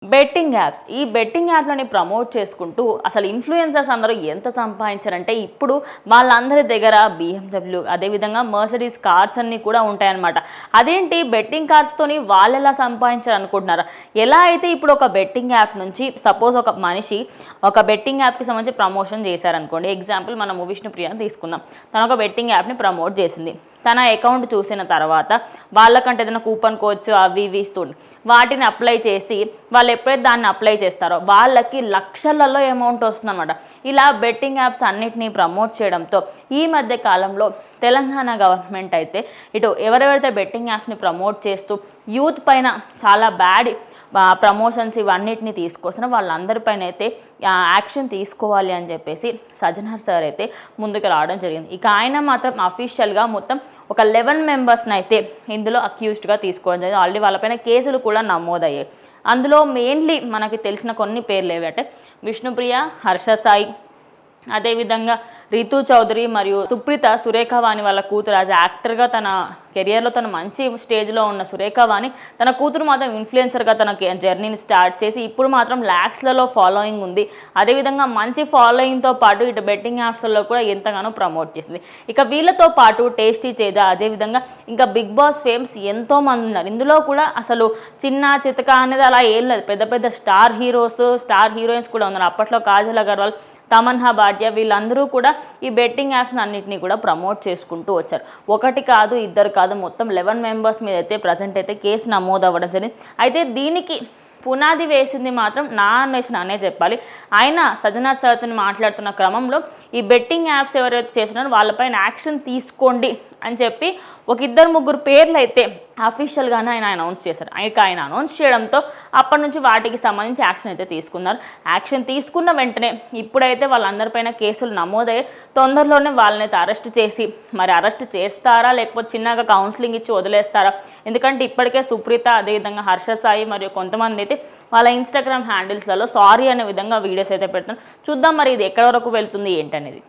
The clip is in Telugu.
బెట్టింగ్ యాప్స్ ఈ బెట్టింగ్ యాప్లని ప్రమోట్ చేసుకుంటూ అసలు ఇన్ఫ్లుయెన్సర్స్ అందరూ ఎంత సంపాదించారంటే ఇప్పుడు వాళ్ళందరి దగ్గర BMW అదేవిధంగా మర్సిడీస్ కార్స్ అన్నీ కూడా ఉంటాయన్నమాట. అదేంటి బెట్టింగ్ కార్స్తోని వాళ్ళు ఎలా సంపాదించారు అనుకుంటున్నారా? ఎలా అయితే ఇప్పుడు ఒక బెట్టింగ్ యాప్ నుంచి సపోజ్ ఒక మనిషి ఒక బెట్టింగ్ యాప్కి సంబంధించి ప్రమోషన్ చేశారనుకోండి. ఎగ్జాంపుల్ మనం విష్ణుప్రియ తీసుకుందాం. తను ఒక బెట్టింగ్ యాప్ని ప్రమోట్ చేసింది. తన అకౌంట్ చూసిన తర్వాత వాళ్ళకంటే ఏదైనా కూపన్ కోచ్ అవి ఇవి ఇస్తుంది. వాటిని అప్లై చేసి వాళ్ళు ఎప్పుడైతే దాన్ని అప్లై చేస్తారో వాళ్ళకి లక్షలలో అమౌంట్ వస్తుందన్నమాట. ఇలా బెట్టింగ్ యాప్స్ అన్నిటినీ ప్రమోట్ చేయడంతో ఈ మధ్య కాలంలో తెలంగాణ గవర్నమెంట్ అయితే ఇటు ఎవరెవరైతే బెట్టింగ్ యాప్స్ని ప్రమోట్ చేస్తూ యూత్ పైన చాలా బ్యాడ్ ప్రమోషన్స్ ఇవన్నిటిని తీసుకొస్తున్న వాళ్ళందరిపైన అయితే యాక్షన్ తీసుకోవాలి అని చెప్పేసి సజ్జనార్ సార్ అయితే ముందుకు రావడం జరిగింది. ఇక ఆయన మాత్రం అఫీషియల్గా మొత్తం ఒక 11 మెంబర్స్ని అయితే ఇందులో అక్యూజ్డ్గా తీసుకోవడం జరిగింది. ఆల్రెడీ వాళ్ళపైన కేసులు కూడా నమోదయ్యాయి. అందులో మెయిన్లీ మనకి తెలిసిన కొన్ని పేర్లు ఏవంటే విష్ణుప్రియ, హర్ష సాయి, అదేవిధంగా రితు చౌదరి మరియు సుప్రీత సురేఖవాణి వాళ్ళ కూతురు. యాజ్ యాక్టర్గా తన కెరియర్లో తన మంచి స్టేజ్లో ఉన్న సురేఖవాణి తన కూతురు మాత్రం ఇన్ఫ్లుయెన్సర్గా తన జర్నీని స్టార్ట్ చేసి ఇప్పుడు మాత్రం ల్యాక్స్లలో ఫాలోయింగ్ ఉంది. అదేవిధంగా మంచి ఫాలోయింగ్తో పాటు ఇటు బెట్టింగ్ యాప్స్లలో కూడా ఎంతగానో ప్రమోట్ చేసింది. ఇక వీళ్ళతో పాటు టేస్టీ తేజ, అదేవిధంగా ఇంకా బిగ్ బాస్ ఫేమ్స్ ఎంతోమంది ఉన్నారు. ఇందులో కూడా అసలు చిన్న చితక అనేది అలా ఏం లేదు. పెద్ద పెద్ద స్టార్ హీరోస్ స్టార్ హీరోయిన్స్ కూడా ఉన్నారు. అప్పట్లో కాజల్ అగర్వాల్, తమన్హా భాటియా వీళ్ళందరూ కూడా ఈ బెట్టింగ్ యాప్స్ అన్నింటినీ కూడా ప్రమోట్ చేసుకుంటూ వచ్చారు. ఒకటి కాదు, ఇద్దరు కాదు, మొత్తం 11 మెంబర్స్ మీద అయితే ప్రజెంట్ అయితే కేసు నమోదు అవ్వడం జరిగింది. అయితే దీనికి పునాది వేసింది మాత్రం నా అన్వేషణ అనే చెప్పాలి. ఆయన సజ్జనార్ సార్తో మాట్లాడుతున్న క్రమంలో ఈ బెట్టింగ్ యాప్స్ ఎవరైతే చేస్తున్నారో వాళ్ళపైన యాక్షన్ తీసుకోండి అని చెప్పి ఒక 2-3 పేర్లు అయితే అఫీషియల్గానే ఆయన అనౌన్స్ చేశారు. ఆయన అనౌన్స్ చేయడంతో అప్పటి నుంచి వాటికి సంబంధించి యాక్షన్ అయితే తీసుకున్నారు. యాక్షన్ తీసుకున్న వెంటనే ఇప్పుడైతే వాళ్ళందరిపైన కేసులు నమోదయ్యాయి. తొందరలోనే వాళ్ళనైతే అరెస్ట్ చేసి మరి అరెస్ట్ చేస్తారా లేకపోతే చిన్నగా కౌన్సిలింగ్ ఇచ్చి వదిలేస్తారా? ఎందుకంటే ఇప్పటికే సుప్రీత, అదేవిధంగా హర్ష సాయి మరియు కొంతమంది అయితే వాళ్ళ ఇన్స్టాగ్రామ్ హ్యాండిల్స్లలో సారీ అనే విధంగా వీడియోస్ అయితే పెడుతున్నారు. చూద్దాం మరి ఇది ఎక్కడి వరకు వెళ్తుంది ఏంటనేది.